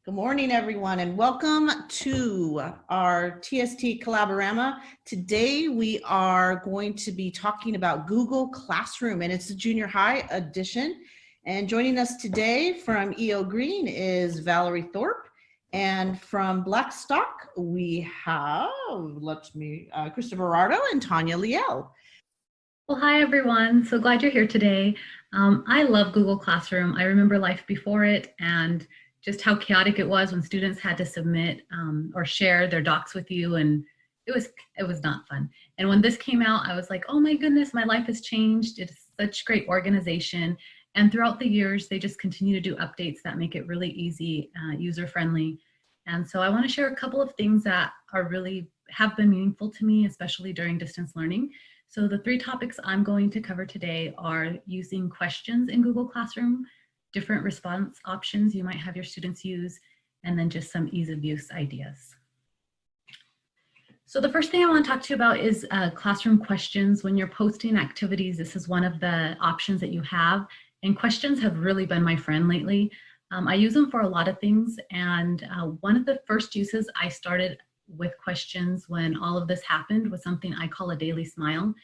Good morning, everyone, and welcome to our TST Collab-o-rama. Today, we are going to be talking about Google Classroom, and it's the junior high edition. And joining us today from EO Green is Valerie Thorpe. And from Blackstock, we have, Christopher Ardo and Tanya Liel. Well, hi, everyone. So glad you're here today. I love Google Classroom. I remember life before it and just how chaotic it was when students had to submit or share their docs with you, and it was not fun. And when this came out, I was like, oh my goodness, my life has changed. It's such great organization. And throughout the years, they just continue to do updates that make it really easy, user-friendly. And so I want to share a couple of things that have been meaningful to me, especially during distance learning. So the three topics I'm going to cover today are using questions in Google Classroom, different response options you might have your students use, and then just some ease of use ideas. So the first thing I want to talk to you about is classroom questions. When you're posting activities, this is one of the options that you have, and questions have really been my friend lately. I use them for a lot of things, and one of the first uses I started with questions when all of this happened was something I call a daily smile.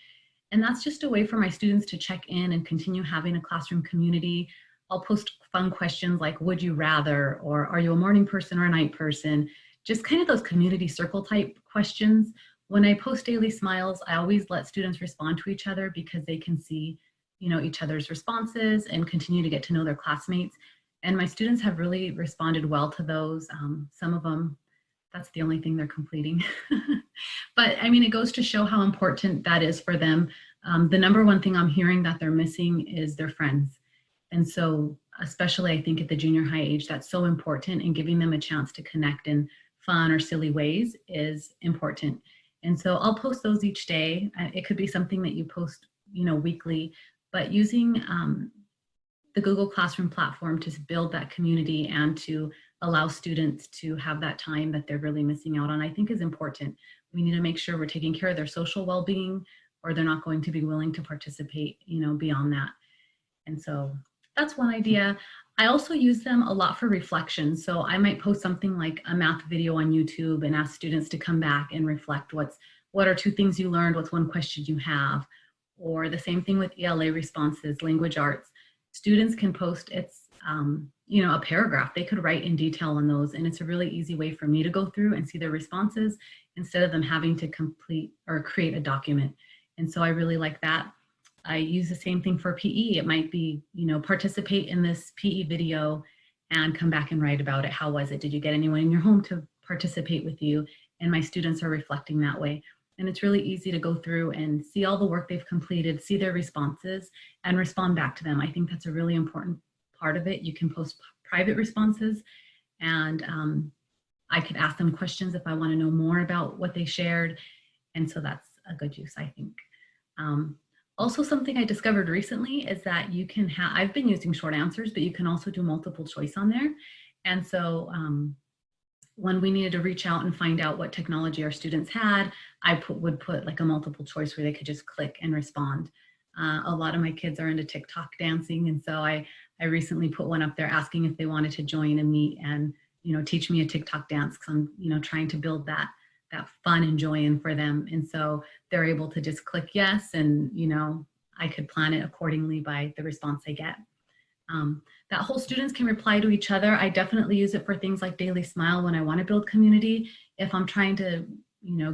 And that's just a way for my students to check in and continue having a classroom community. I'll post fun questions like, would you rather, or are you a morning person or a night person? Just kind of those community circle type questions. When I post daily smiles, I always let students respond to each other because they can see, each other's responses and continue to get to know their classmates. And my students have really responded well to those. Some of them, that's the only thing they're completing. But I mean, it goes to show how important that is for them. The number one thing I'm hearing that they're missing is their friends. And so, especially I think at the junior high age, that's so important, and giving them a chance to connect in fun or silly ways is important. And so I'll post those each day. It could be something that you post, weekly, but using the Google Classroom platform to build that community and to allow students to have that time that they're really missing out on, I think is important. We need to make sure we're taking care of their social well-being, or they're not going to be willing to participate, beyond that. And so that's one idea. I also use them a lot for reflection. So I might post something like a math video on YouTube and ask students to come back and reflect what are two things you learned, what's one question you have, or the same thing with ELA responses, language arts. Students can post a paragraph. They could write in detail on those, and it's a really easy way for me to go through and see their responses instead of them having to complete or create a document. And so I really like that. I use the same thing for PE. It might be, participate in this PE video and come back and write about it. How was it? Did you get anyone in your home to participate with you? And my students are reflecting that way. And it's really easy to go through and see all the work they've completed, see their responses, and respond back to them. I think that's a really important part of it. You can post private responses, and I could ask them questions if I want to know more about what they shared. And so that's a good use, I think. Also, something I discovered recently is that you can have, I've been using short answers, but you can also do multiple choice on there. And so when we needed to reach out and find out what technology our students had, I would put like a multiple choice where they could just click and respond. A lot of my kids are into TikTok dancing, and so I recently put one up there asking if they wanted to join and meet and teach me a TikTok dance, because I'm trying to build that fun and joy in for them. And so they're able to just click yes, and I could plan it accordingly by the response I get. That whole students can reply to each other. I definitely use it for things like Daily Smile when I want to build community. If I'm trying to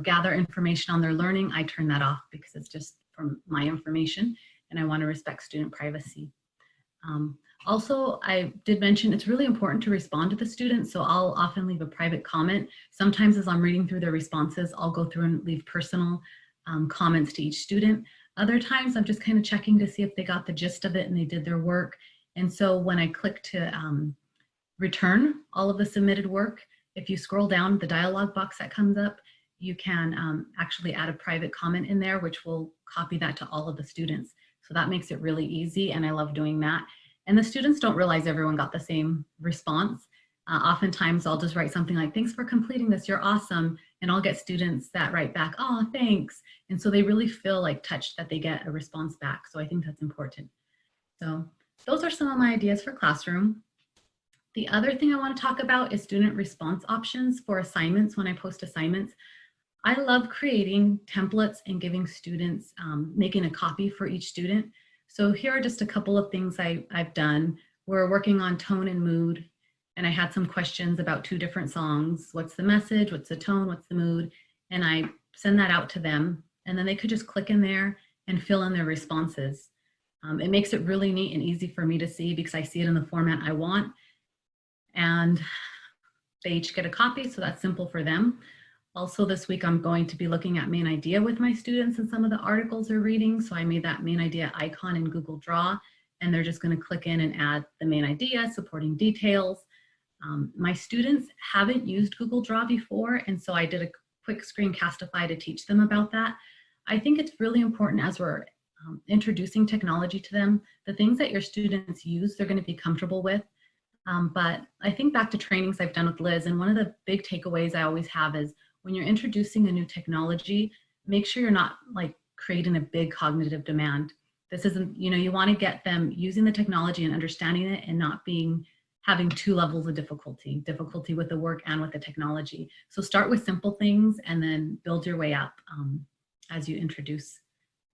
gather information on their learning, I turn that off because it's just for my information, and I want to respect student privacy. Also, I did mention it's really important to respond to the students, so I'll often leave a private comment. Sometimes as I'm reading through their responses, I'll go through and leave personal comments to each student. Other times I'm just kind of checking to see if they got the gist of it and they did their work. And so when I click to return all of the submitted work, if you scroll down the dialog box that comes up, you can actually add a private comment in there, which will copy that to all of the students. So that makes it really easy, and I love doing that. And the students don't realize everyone got the same response. Oftentimes I'll just write something like, thanks for completing this, you're awesome. And I'll get students that write back, oh, thanks. And so they really feel like touched that they get a response back. So I think that's important. So those are some of my ideas for classroom. The other thing I want to talk about is student response options for assignments when I post assignments. I love creating templates and giving students, making a copy for each student. So here are just a couple of things I've done. We're working on tone and mood, and I had some questions about 2 different songs. What's the message? What's the tone? What's the mood? And I send that out to them, and then they could just click in there and fill in their responses. It makes it really neat and easy for me to see because I see it in the format I want. And they each get a copy, so that's simple for them. Also this week, I'm going to be looking at main idea with my students and some of the articles they're reading. So I made that main idea icon in Google Draw, and they're just going to click in and add the main idea, supporting details. My students haven't used Google Draw before, and so I did a quick screencastify to teach them about that. I think it's really important as we're introducing technology to them, the things that your students use, they're going to be comfortable with. But I think back to trainings I've done with Liz, and one of the big takeaways I always have is when you're introducing a new technology, make sure you're not like creating a big cognitive demand. This isn't, you want to get them using the technology and understanding it and not having 2 levels of difficulty with the work and with the technology. So start with simple things and then build your way up as you introduce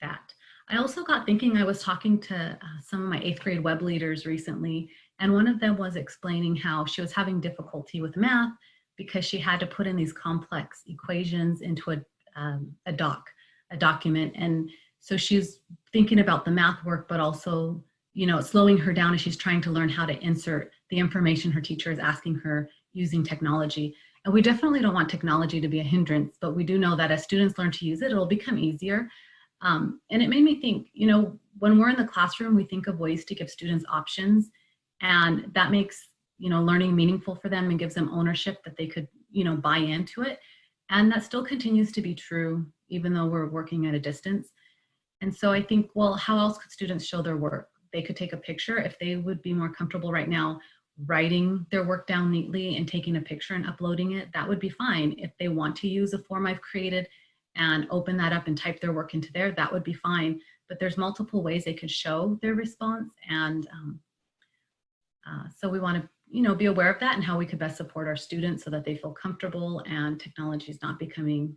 that. I also got thinking, I was talking to some of my 8th grade web leaders recently, and one of them was explaining how she was having difficulty with math because she had to put in these complex equations into a document. And so she's thinking about the math work, but also, it's slowing her down as she's trying to learn how to insert the information her teacher is asking her using technology. And we definitely don't want technology to be a hindrance, but we do know that as students learn to use it, it'll become easier. And it made me think, when we're in the classroom, we think of ways to give students options, and that makes, learning meaningful for them and gives them ownership that they could, buy into it. And that still continues to be true, even though we're working at a distance. And so I think, well, how else could students show their work? They could take a picture if they would be more comfortable right now writing their work down neatly and taking a picture and uploading it. That would be fine. If they want to use a form I've created and open that up and type their work into there, that would be fine. But there's multiple ways they could show their response. And so we want to, be aware of that and how we could best support our students so that they feel comfortable and technology is not becoming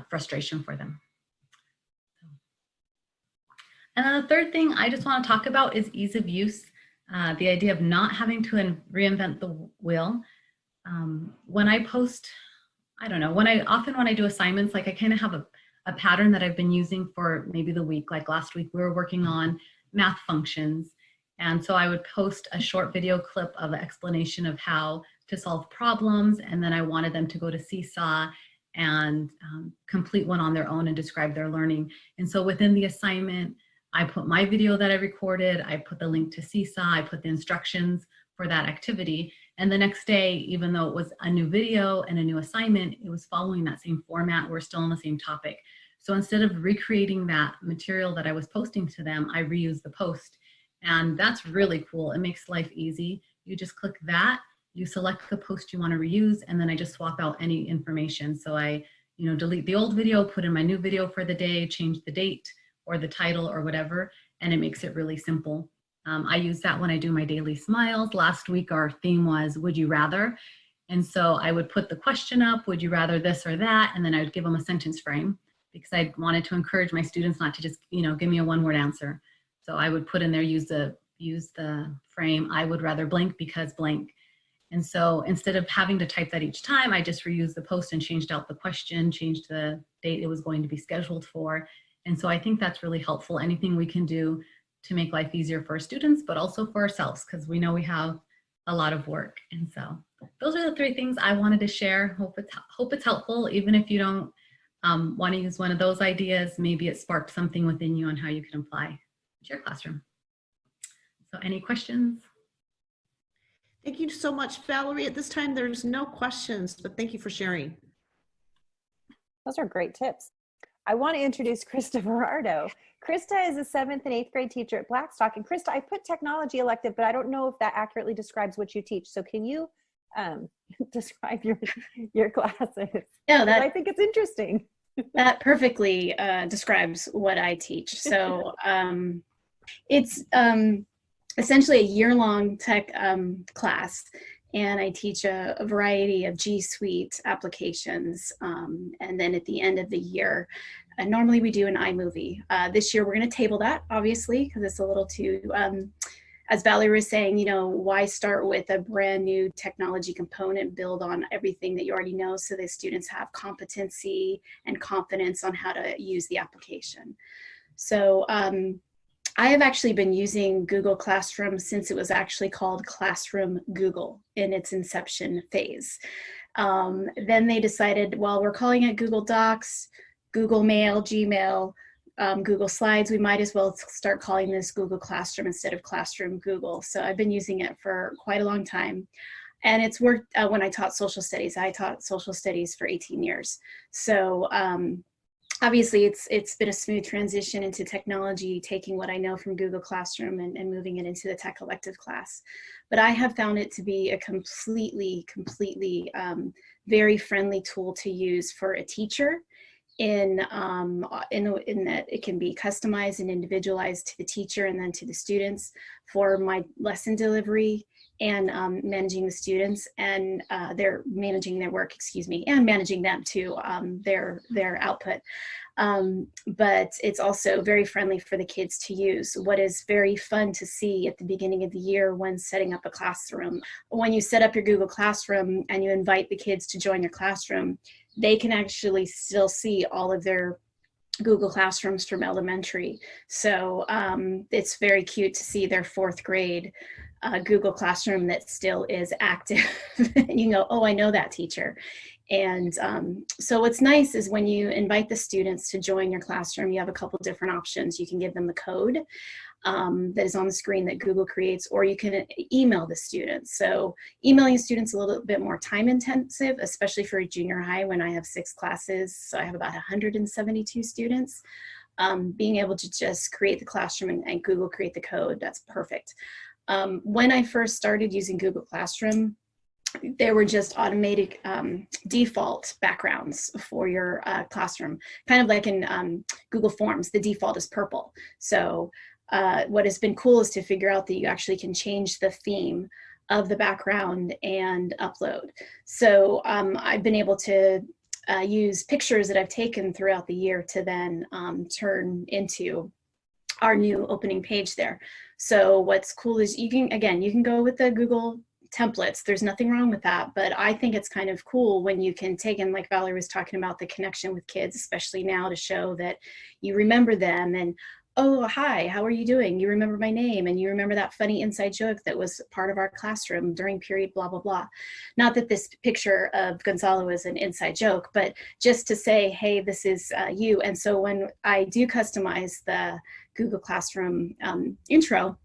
frustration for them. And then the third thing I just want to talk about is ease of use, the idea of not having to reinvent the wheel. When I post, I don't know, when I do assignments, like I kind of have a pattern that I've been using for maybe the week. Like last week, we were working on math functions. And so I would post a short video clip of an explanation of how to solve problems. And then I wanted them to go to Seesaw and complete one on their own and describe their learning. And so within the assignment, I put my video that I recorded, I put the link to Seesaw, I put the instructions for that activity. And the next day, even though it was a new video and a new assignment, it was following that same format. We're still on the same topic. So instead of recreating that material that I was posting to them, I reused the post. And that's really cool. It makes life easy. You just click that, you select the post you want to reuse, and then I just swap out any information. So I, delete the old video, put in my new video for the day, change the date or the title or whatever, and it makes it really simple. I use that when I do my daily smiles. Last week, our theme was, would you rather? And so I would put the question up, would you rather this or that? And then I would give them a sentence frame because I wanted to encourage my students not to just, give me a one-word answer. So I would put in there, use the frame, I would rather blank because blank. And so instead of having to type that each time, I just reused the post and changed out the question, changed the date it was going to be scheduled for. And so I think that's really helpful. Anything we can do to make life easier for our students, but also for ourselves, because we know we have a lot of work. And so those are the 3 things I wanted to share. Hope it's helpful, even if you don't want to use one of those ideas, maybe it sparked something within you on how you can apply to your classroom. So any questions? Thank you so much, Valerie. At this time, there's no questions, but thank you for sharing. Those are great tips. I want to introduce Krista Berardo. Krista is a 7th and 8th grade teacher at Blackstock. And Krista, I put technology elective, but I don't know if that accurately describes what you teach. So can you describe your classes? Yeah, I think it's interesting. That perfectly describes what I teach. So it's essentially a year-long tech class, and I teach a variety of G Suite applications. And then at the end of the year, normally we do an iMovie. This year we're going to table that, obviously, because it's a little too, as Valerie was saying, you know, why start with a brand new technology component, build on everything that you already know so that students have competency and confidence on how to use the application. So I have actually been using Google Classroom since it was actually called Classroom Google in its inception phase. Then they decided, well, we're calling it Google Docs, Google Mail, Gmail, Google Slides, we might as well start calling this Google Classroom instead of Classroom Google. So I've been using it for quite a long time. And it's worked when I taught social studies. I taught social studies for 18 years. So obviously it's been a smooth transition into technology, taking what I know from Google Classroom and moving it into the tech elective class. But I have found it to be a completely very friendly tool to use for a teacher in that it can be customized and individualized to the teacher and then to the students for my lesson delivery and managing the students and they're managing their work, excuse me, and managing them too, their output. But it's also very friendly for the kids to use. What is very fun to see at the beginning of the year when setting up a classroom, when you set up your Google Classroom and you invite the kids to join your classroom, they can actually still see all of their Google Classrooms from elementary. So it's very cute to see their 4th grade Google Classroom that still is active. And you go, oh, I know that teacher. And so what's nice is when you invite the students to join your classroom, you have a couple different options. You can give them the code that is on the screen that Google creates, or you can email the students. So emailing students is a little bit more time intensive, especially for a junior high when I have 6 classes. So I have about 172 students. Being able to just create the classroom and Google create the code, that's perfect. When I first started using Google Classroom, there were just automatic default backgrounds for your classroom, kind of like in Google Forms, the default is purple. So what has been cool is to figure out that you actually can change the theme of the background and upload. So I've been able to use pictures that I've taken throughout the year to then turn into our new opening page there. So what's cool is you can go with the Google templates. There's nothing wrong with that, but I think it's kind of cool when you can take in, like Valerie was talking about, the connection with kids, especially now, to show that you remember them and, oh, hi, how are you doing? You remember my name and you remember that funny inside joke that was part of our classroom during period blah, blah, blah. Not that this picture of Gonzalo is an inside joke, but just to say, hey, this is you. And so when I do customize the Google Classroom intro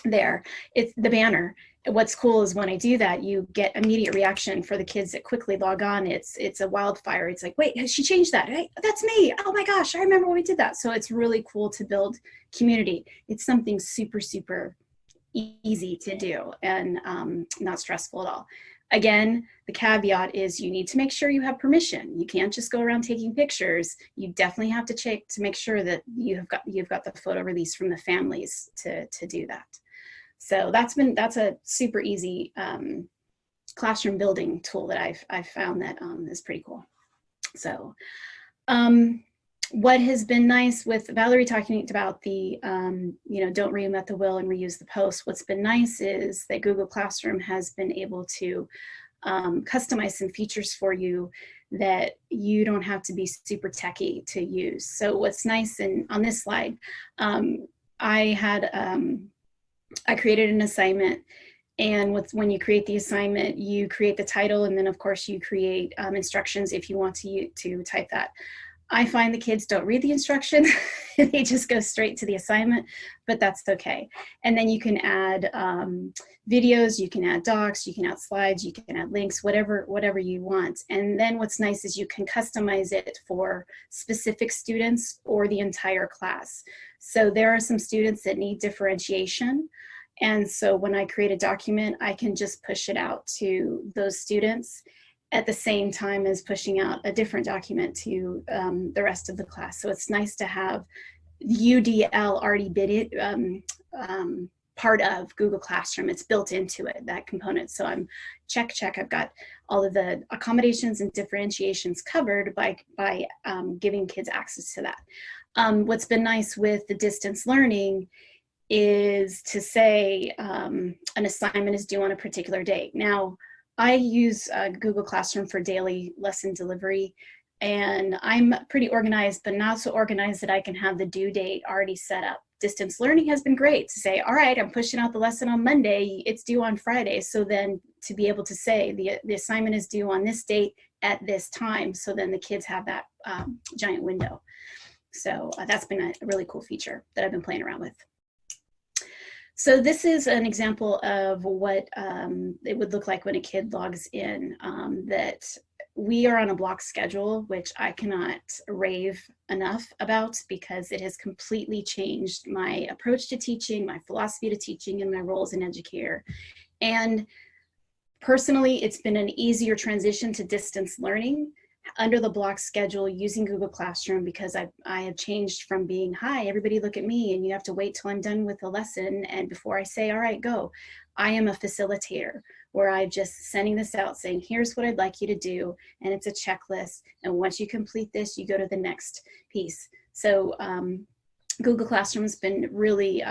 there, it's the banner. What's cool is when I do that, you get immediate reaction for the kids that quickly log on. It's a wildfire. It's like, wait, has she changed that? Hey, that's me. Oh my gosh, I remember when we did that. So it's really cool to build community. It's something super, super easy to do and not stressful at all. Again, the caveat is you need to make sure you have permission. You can't just go around taking pictures. You definitely have to check to make sure that you've got the photo release from the families to do that. So that's a super easy classroom building tool that I've found that is pretty cool. So what has been nice with Valerie talking about the, don't reinvent the wheel and reuse the post. What's been nice is that Google Classroom has been able to customize some features for you that you don't have to be super techie to use. So what's nice, and on this slide, I created an assignment, and when you create the assignment, you create the title, and then of course you create instructions if you want to type that. I find the kids don't read the instruction. They just go straight to the assignment, but that's okay. And then you can add videos, you can add docs, you can add slides, you can add links, whatever you want. And then what's nice is you can customize it for specific students or the entire class. So there are some students that need differentiation. And so when I create a document, I can just push it out to those students at the same time as pushing out a different document to the rest of the class. So it's nice to have UDL already part of Google Classroom. It's built into it, that component. So I'm check. I've got all of the accommodations and differentiations covered by giving kids access to that. What's been nice with the distance learning is to say an assignment is due on a particular date. Now, I use Google Classroom for daily lesson delivery, and I'm pretty organized, but not so organized that I can have the due date already set up. Distance learning has been great to say, all right, I'm pushing out the lesson on Monday, it's due on Friday. So then to be able to say the assignment is due on this date at this time, so then the kids have that giant window. So that's been a really cool feature that I've been playing around with. So this is an example of what it would look like when a kid logs in, that we are on a block schedule, which I cannot rave enough about because it has completely changed my approach to teaching, my philosophy to teaching, and my role as an educator. And personally, it's been an easier transition to distance learning under the block schedule using Google Classroom, because I have changed from being, hi, everybody look at me, and you have to wait till I'm done with the lesson, and before I say, all right, go. I am a facilitator, where I'm just sending this out saying, here's what I'd like you to do, and it's a checklist, and once you complete this, you go to the next piece. So Google Classroom has been really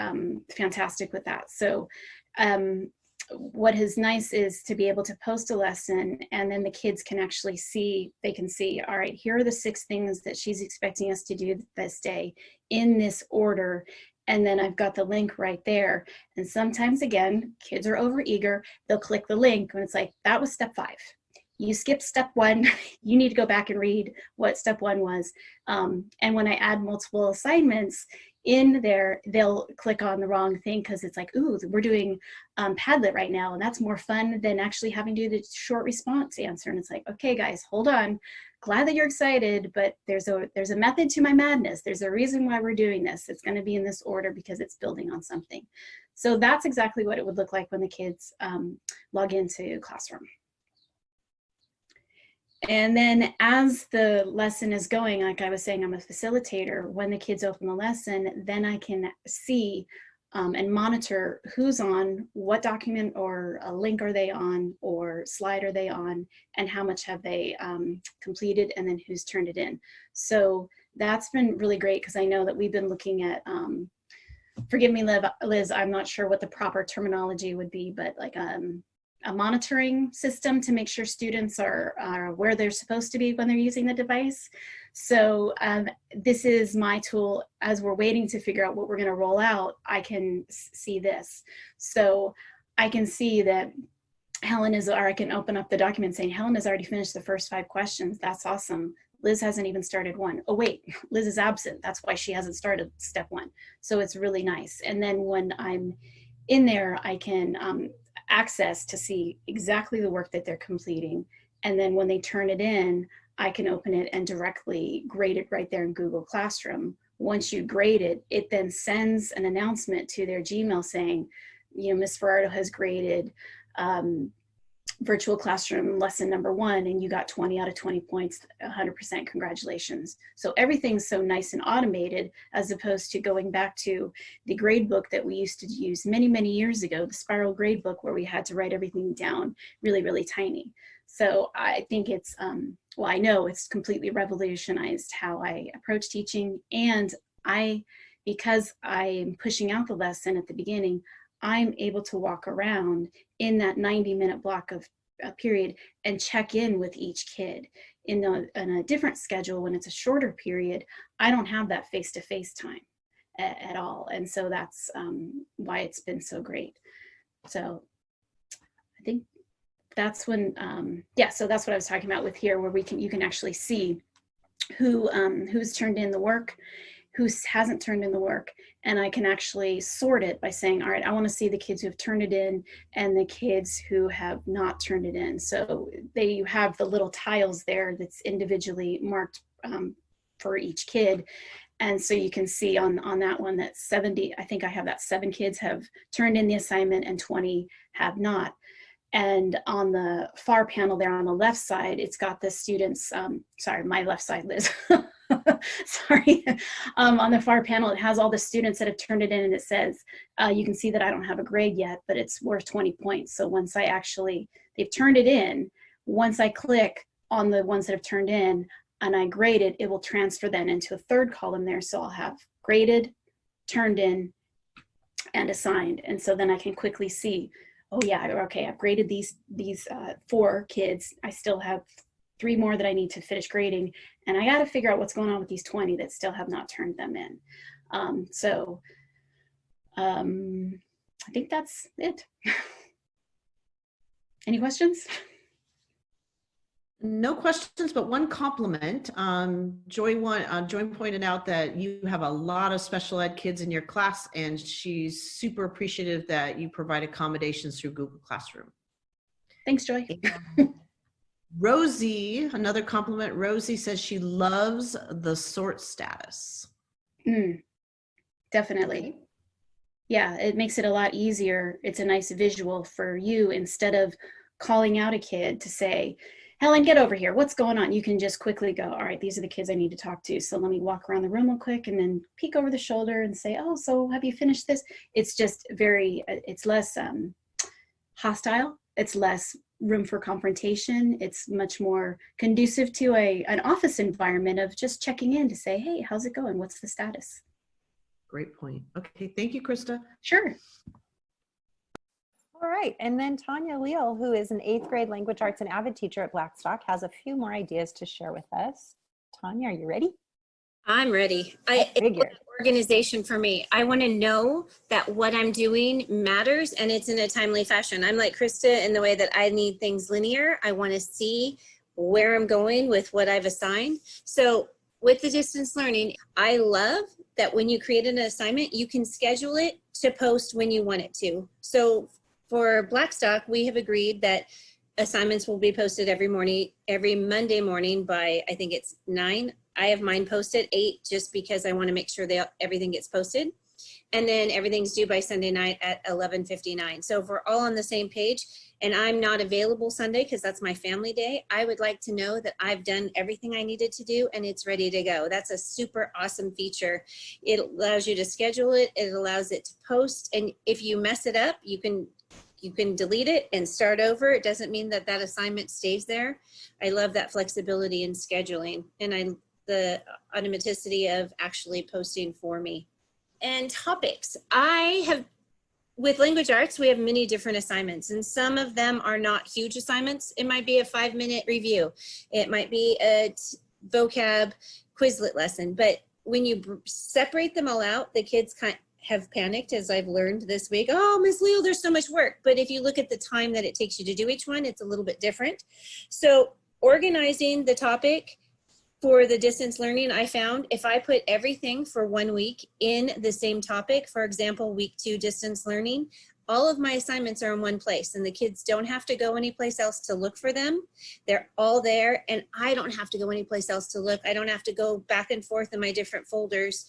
fantastic with that. So what is nice is to be able to post a lesson, and then the kids can actually see, they can see, all right, here are the 6 things that she's expecting us to do this day in this order. And then I've got the link right there. And sometimes, again, kids are overeager. They'll click the link and it's like, that was step 5. You skipped step 1. You need to go back and read what step 1 was. And when I add multiple assignments in there, they'll click on the wrong thing because it's like, ooh, we're doing Padlet right now, and that's more fun than actually having to do the short response answer. And it's like, okay, guys, hold on. Glad that you're excited, but there's a method to my madness. There's a reason why we're doing this. It's going to be in this order because it's building on something. So that's exactly what it would look like when the kids log into Classroom. And then as the lesson is going, like I was saying, I'm a facilitator. When the kids open the lesson, then I can see and monitor who's on, what document or a link are they on, or slide are they on, and how much have they completed, and then who's turned it in. So that's been really great, because I know that we've been looking at, forgive me, Liz, I'm not sure what the proper terminology would be, but like a monitoring system to make sure students are where they're supposed to be when they're using the device. So this is my tool. As we're waiting to figure out what we're going to roll out, I can see this. So I can see that Helen is, or I can open up the document saying, Helen has already finished the first 5 questions. That's awesome. Liz hasn't even started 1. Oh wait, Liz is absent. That's why she hasn't started step 1. So it's really nice. And then when I'm in there, I can access to see exactly the work that they're completing. And then when they turn it in, I can open it and directly grade it right there in Google Classroom. Once you grade it, it then sends an announcement to their Gmail saying, you know, Ms. Ferraro has graded virtual classroom lesson number 1, and you got 20 out of 20 points, 100%, congratulations. So everything's so nice and automated, as opposed to going back to the grade book that we used to use many, many years ago, the spiral grade book, where we had to write everything down really, really tiny. So I think it's, well, I know it's completely revolutionized how I approach teaching. And because I'm pushing out the lesson at the beginning, I'm able to walk around in that 90-minute block of period and check in with each kid. In a different schedule, when it's a shorter period, I don't have that face-to-face time at all. And so that's why it's been so great. So I think that's when, yeah, so that's what I was talking about with here, where you can actually see who's turned in the work, who hasn't turned in the work, and I can actually sort it by saying, all right, I want to see the kids who have turned it in and the kids who have not turned it in. So you have the little tiles there that's individually marked for each kid. And so you can see on that one that 70, I think I have that 7 kids have turned in the assignment and 20 have not. And on the far panel there on the left side, it's got the students, sorry, my left side, Liz. sorry, on the far panel, it has all the students that have turned it in, and it says, you can see that I don't have a grade yet, but it's worth 20 points. So once they've turned it in, once I click on the ones that have turned in and I grade it, it will transfer then into a third column there. So I'll have graded, turned in, and assigned. And so then I can quickly see, oh yeah, okay, I've graded these 4 kids. I still have 3 more that I need to finish grading, and I got to figure out what's going on with these 20 that still have not turned them in. I think that's it. Any questions? No questions, but one compliment. Joy pointed out that you have a lot of special ed kids in your class, and she's super appreciative that you provide accommodations through Google Classroom. Thanks, Joy. Rosie, another compliment. Rosie says she loves the sort status. Definitely. Yeah, it makes it a lot easier. It's a nice visual for you. Instead of calling out a kid to say, Helen, get over here. What's going on? You can just quickly go, all right, these are the kids I need to talk to. So let me walk around the room real quick and then peek over the shoulder and say, oh, so have you finished this? It's just it's less hostile. It's less room for confrontation. It's much more conducive to an office environment of just checking in to say, hey, how's it going? What's the status? Great point. Okay, thank you, Krista. Sure. All right, and then Tanya Leal, who is an 8th grade language arts and avid teacher at Blackstock, has a few more ideas to share with us. Tanya, are you ready? I'm ready. It's like organization for me. I want to know that what I'm doing matters and it's in a timely fashion. I'm like Krista in the way that I need things linear. I want to see where I'm going with what I've assigned. So with the distance learning, I love that when you create an assignment, you can schedule it to post when you want it to. So for Blackstock, we have agreed that assignments will be posted every Monday morning by, I think it's 9. I have mine posted 8 just because I want to make sure that everything gets posted. And then everything's due by Sunday night at 11:59. So if we're all on the same page and I'm not available Sunday because that's my family day, I would like to know that I've done everything I needed to do and it's ready to go. That's a super awesome feature. It allows you to schedule it. It allows it to post. And if you mess it up, you can delete it and start over. It doesn't mean that that assignment stays there. I love that flexibility in scheduling and the automaticity of actually posting for me. And topics. With language arts, we have many different assignments and some of them are not huge assignments. It might be a 5-minute review. It might be a vocab Quizlet lesson, but when you separate them all out, the kids have panicked, as I've learned this week. Oh, Ms. Leal, there's so much work. But if you look at the time that it takes you to do each one, it's a little bit different. So organizing the topic for the distance learning, I found if I put everything for 1 week in the same topic, for example, week 2 distance learning, all of my assignments are in one place and the kids don't have to go anyplace else to look for them. They're all there and I don't have to go anyplace else to look. I don't have to go back and forth in my different folders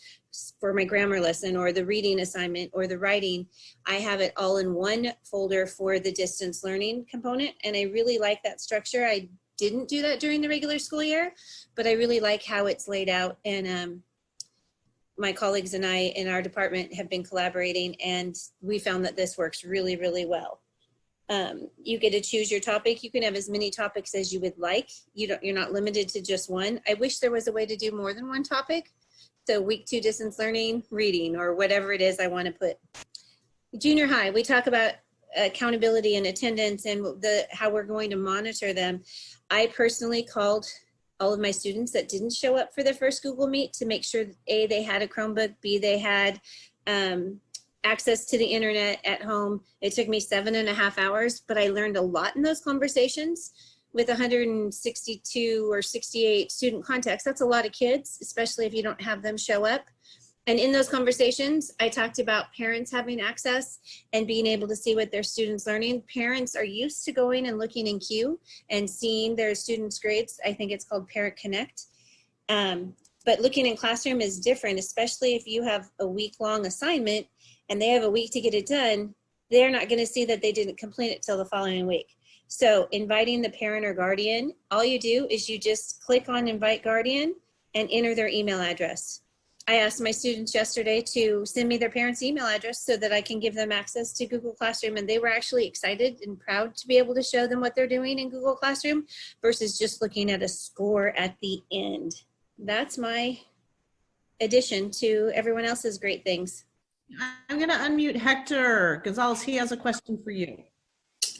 for my grammar lesson or the reading assignment or the writing. I have it all in one folder for the distance learning component and I really like that structure. I didn't do that during the regular school year, but I really like how it's laid out. And my colleagues and I in our department have been collaborating and we found that this works really, really well. You get to choose your topic. You can have as many topics as you would like. You're not limited to just one. I wish there was a way to do more than one topic. So week 2 distance learning, reading, or whatever it is I want to put. Junior high, we talk about accountability and attendance and how we're going to monitor them. I personally called all of my students that didn't show up for their first Google Meet to make sure that A, they had a Chromebook, B, they had access to the internet at home. It took me 7.5 hours, but I learned a lot in those conversations with 162 or 68 student contacts. That's a lot of kids, especially if you don't have them show up. And in those conversations, I talked about parents having access and being able to see what their students learning. Parents are used to going and looking in queue and seeing their students' grades. I think it's called Parent Connect. But looking in classroom is different, especially if you have a week-long assignment and they have a week to get it done. They're not going to see that they didn't complete it till the following week. So inviting the parent or guardian, all you do is you just click on invite guardian and enter their email address. I asked my students yesterday to send me their parents' email address so that I can give them access to Google Classroom, and they were actually excited and proud to be able to show them what they're doing in Google Classroom versus just looking at a score at the end. That's my addition to everyone else's great things. I'm going to unmute Hector Gonzalez. He has a question for you.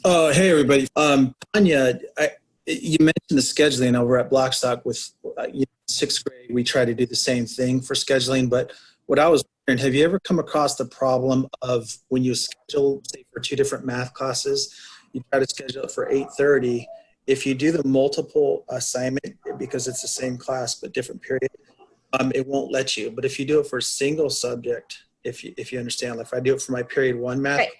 Oh, hey, everybody. Tanya, you mentioned the scheduling over at Blackstock with sixth grade. We try to do the same thing for scheduling. But what I was wondering, have you ever come across the problem of when you schedule, say, for 2 different math classes, you try to schedule it for 8:30. If you do the multiple assignment, because it's the same class but different period, it won't let you. But if you do it for a single subject, if you understand, like if I do it for my period 1 math, Right.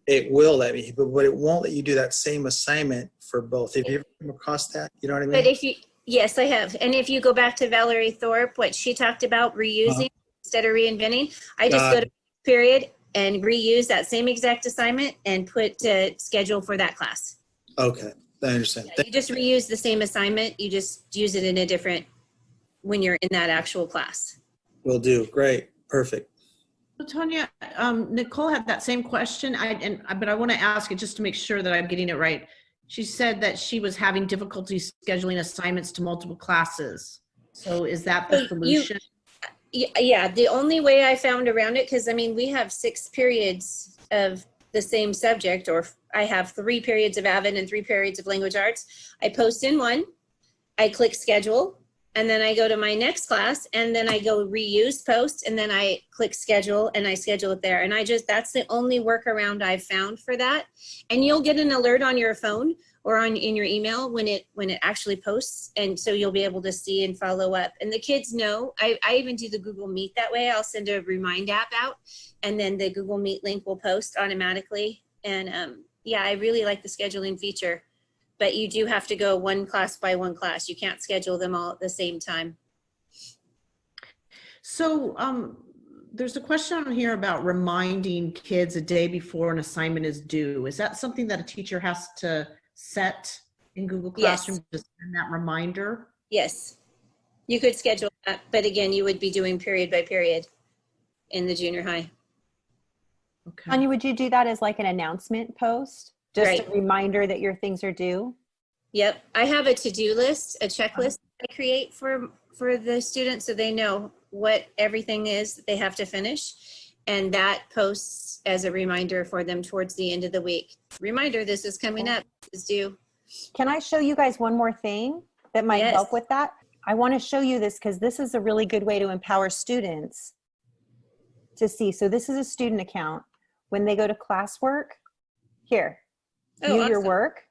It will let me, but it won't let you do that same assignment for both. Have you ever come across that? You know what I mean? But if you, yes, I have. And if you go back to Valerie Thorpe, what she talked about reusing instead of reinventing, I just go to period and reuse that same exact assignment and put schedule for that class. Okay, I understand. You just reuse the same assignment. You just use it in a different, when you're in that actual class. Will do. Great. Perfect. So Tanya, Nicole had that same question, but I want to ask it just to make sure that I'm getting it right. She said that she was having difficulty scheduling assignments to multiple classes. So is that the solution? Yeah, the only way I found around it, because I mean, we have 6 periods of the same subject, or I have 3 periods of AVID and 3 periods of language arts. I post in one, I click schedule, and then I go to my next class, and then I go reuse post, and then I click schedule, and I schedule it there. And that's the only workaround I've found for that. And you'll get an alert on your phone or in your email when it actually posts, and so you'll be able to see and follow up. And the kids know. I even do the Google Meet that way. I'll send a Remind app out, and then the Google Meet link will post automatically. And yeah, I really like the scheduling feature. But you do have to go one class by one class. You can't schedule them all at the same time. So there's a question on here about reminding kids a day before an assignment is due. Is that something that a teacher has to set in Google Classroom to send that reminder? Yes, you could schedule that, but again, you would be doing period by period in the junior high. Okay. Anya, would you do that as like an announcement post? Just a reminder that your things are due? Yep. I have a to-do list, a checklist I create for the students so they know what everything is that they have to finish. And that posts as a reminder for them towards the end of the week. Reminder, this is coming up, this is due. Can I show you guys one more thing that might help with that? I want to show you this because this is a really good way to empower students to see. So this is a student account. When they go to classwork, here. View your work.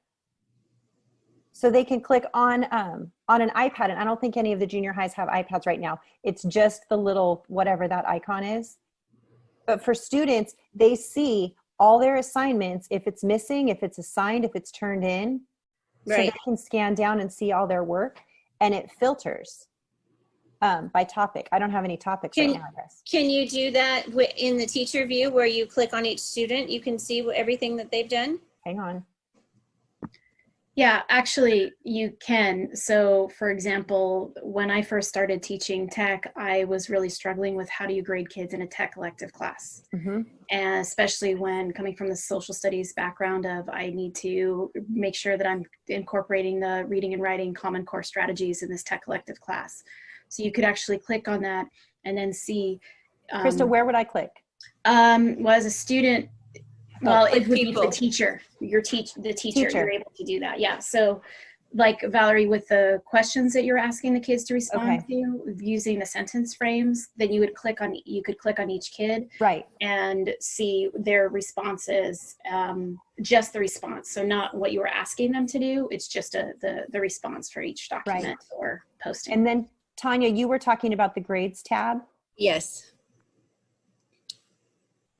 So they can click on an iPad, and I don't think any of the junior highs have iPads right now. It's just the little whatever that icon is. But for students, they see all their assignments, if it's missing, if it's assigned, if it's turned in. So they can scan down and see all their work, and it filters by topic. I don't have any topics right now, I guess. Can you do that in the teacher view where you click on each student? You can see everything that they've done? Hang on. Yeah, actually you can. So for example, when I first started teaching tech, I was really struggling with how do you grade kids in a tech elective class. And especially when coming from the social studies background of I need to make sure that I'm incorporating the reading and writing common core strategies in this tech elective class. So you could actually click on that and then see. Krista, where would I click? Well, as a student, well, it would be the teacher, the teacher, you're able to do that. Yeah. So like Valerie, with the questions that you're asking the kids to respond to using the sentence frames, then you could click on each kid and see their responses, just the response. So not what you were asking them to do. It's just the response for each document or posting. And then Tanya, you were talking about the grades tab. Yes.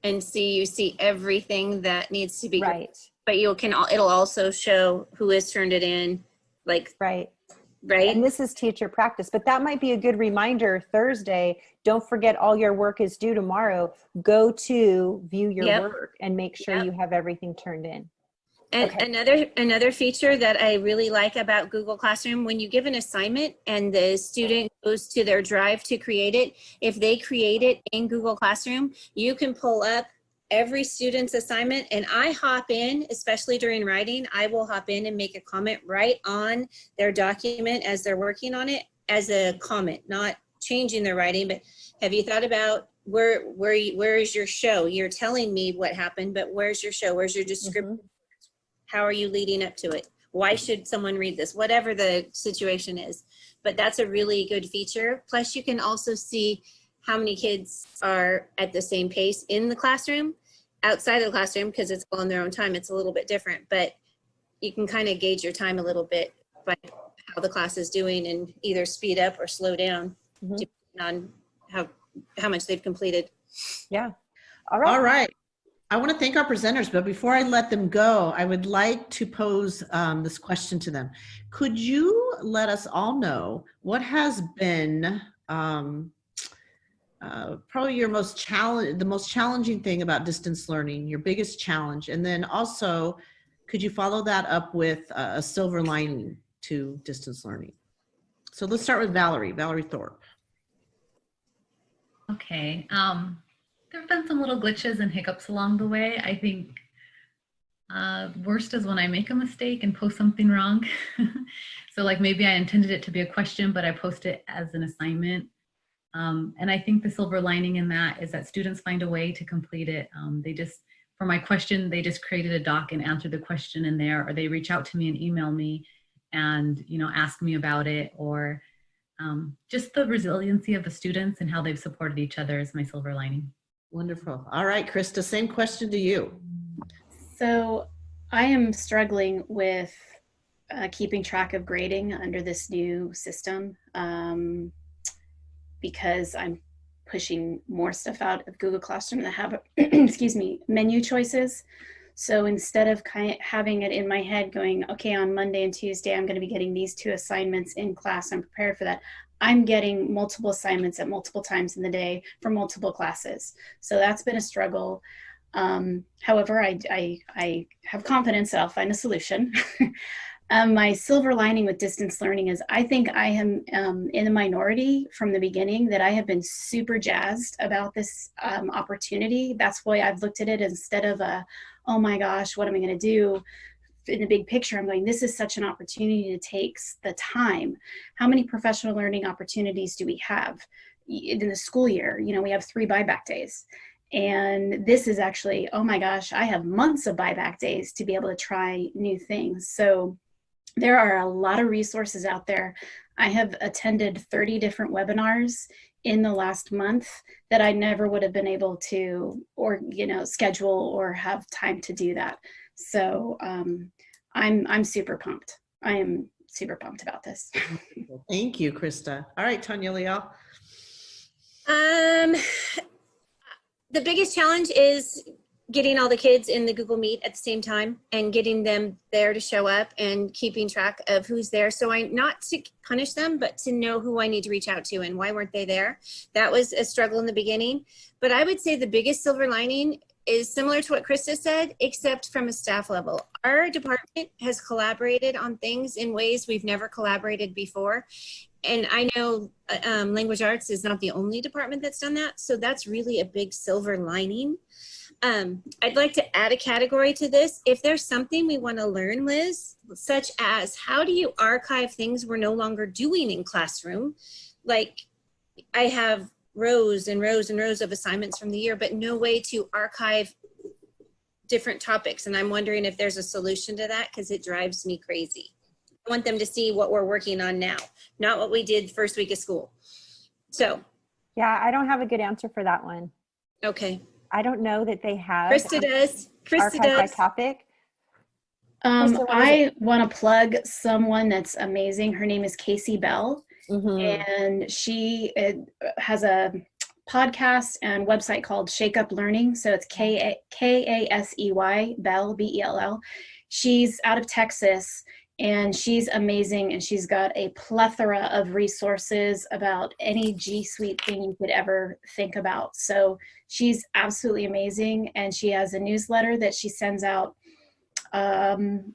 And you see everything that needs to be but it'll also show who has turned it in, like right. And this is teacher practice, but that might be a good reminder Thursday. Don't forget all your work is due tomorrow. Go to view your work and make sure you have everything turned in. And Okay. another feature that I really like about Google Classroom, when you give an assignment and the student goes to their drive to create it, if they create it in Google Classroom, you can pull up every student's assignment, and I hop in, especially during writing, I will hop in and make a comment right on their document as they're working on it as a comment, not changing their writing, but have you thought about where is your show? You're telling me what happened, but where's your show? Where's your description? How are you leading up to it? Why should someone read this? Whatever the situation is. But that's a really good feature. Plus, you can also see how many kids are at the same pace in the classroom. Outside of the classroom, because it's all in their own time, it's a little bit different. But you can kind of gauge your time a little bit by how the class is doing and either speed up or slow down depending on how much they've completed. Yeah. All right. All right. I want to thank our presenters, but before I let them go, I would like to pose this question to them. Could you let us all know what has been probably the most challenging thing about distance learning, your biggest challenge, and then also, could you follow that up with a silver lining to distance learning? So let's start with Valerie Thorpe. Okay. There have been some little glitches and hiccups along the way. I think worst is when I make a mistake and post something wrong. So like maybe I intended it to be a question, but I post it as an assignment. And I think the silver lining in that is that students find a way to complete it. For my question, they just created a doc and answered the question in there, or they reach out to me and email me and, ask me about it, or just the resiliency of the students and how they've supported each other is my silver lining. Wonderful. All right, Krista, same question to you. So I am struggling with keeping track of grading under this new system because I'm pushing more stuff out of Google Classroom that have, excuse me, menu choices. So instead of having it in my head going, okay, on Monday and Tuesday, I'm going to be getting these 2 assignments in class, I'm prepared for that, I'm getting multiple assignments at multiple times in the day for multiple classes. So that's been a struggle. However, I have confidence that I'll find a solution. My silver lining with distance learning is I think I am in the minority from the beginning, that I have been super jazzed about this opportunity. That's why I've looked at it instead of oh my gosh, what am I going to do? In the big picture, I'm going, this is such an opportunity to take the time. How many professional learning opportunities do we have in the school year? We have 3 buyback days. And this is actually, oh my gosh, I have months of buyback days to be able to try new things. So there are a lot of resources out there. I have attended 30 different webinars in the last month that I never would have been able to, or schedule or have time to do that. So I'm super pumped. I am super pumped about this. Thank you, Krista. All right, Tanya Leal. The biggest challenge is getting all the kids in the Google Meet at the same time and getting them there to show up and keeping track of who's there. So not to punish them, but to know who I need to reach out to and why weren't they there. That was a struggle in the beginning. But I would say the biggest silver lining is similar to what Krista said, except from a staff level. Our department has collaborated on things in ways we've never collaborated before. And I know language arts is not the only department that's done that. So that's really a big silver lining. I'd like to add a category to this. If there's something we want to learn, Liz, such as how do you archive things we're no longer doing in classroom? Like I have rows and rows and rows of assignments from the year, but no way to archive different topics. And I'm wondering if there's a solution to that, because it drives me crazy. I want them to see what we're working on now, not what we did first week of school. So. Yeah, I don't have a good answer for that one. Okay. I don't know that they have. Krista does. Krista archive by does. topic. I want to plug someone that's amazing. Her name is Casey Bell. And she has a podcast and website called Shake Up Learning. So it's Kasey Bell, Bell. She's out of Texas and she's amazing. And she's got a plethora of resources about any G Suite thing you could ever think about. So she's absolutely amazing. And she has a newsletter that she sends out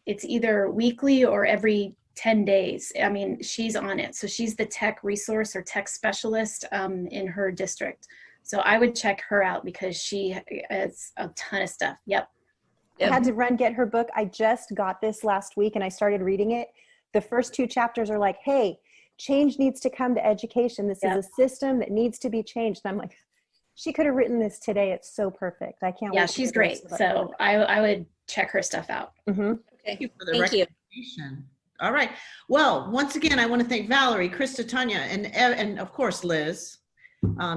It's either weekly or every 10 days. I mean, she's on it. So she's the tech resource or tech specialist in her district. So I would check her out because she has a ton of stuff. Yep. I had to run get her book. I just got this last week and I started reading it. The first 2 chapters are like, hey, change needs to come to education. This is a system that needs to be changed. And I'm like, she could have written this today. It's so perfect. I can't wait. Yeah, she's great. So I would check her stuff out. Mm-hmm. Okay. Thank you for the Thank you. recommendation. All right. Well, once again, I want to thank Valerie, Krista, Tanya, and of course, Liz,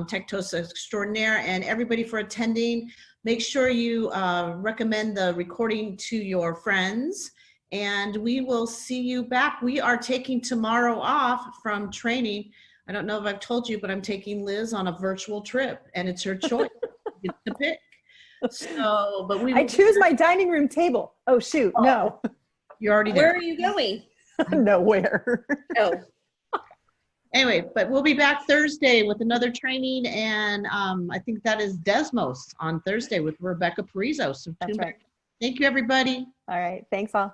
Tech Toast Extraordinaire, and everybody for attending. Make sure you recommend the recording to your friends, and we will see you back. We are taking tomorrow off from training. I don't know if I've told you, but I'm taking Liz on a virtual trip, and it's her choice. You get to pick. So, but I choose my dining room table. Oh, shoot. No. You're already Where there. are you going? Nowhere. Oh, Anyway, but we'll be back Thursday with another training, and I think that is Desmos on Thursday with Rebecca Parizo. So That's tune right. back. Thank you, everybody. All right. Thanks all.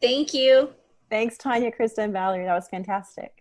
thank you. Thanks, Tanya, Krista, and Valerie. That was fantastic.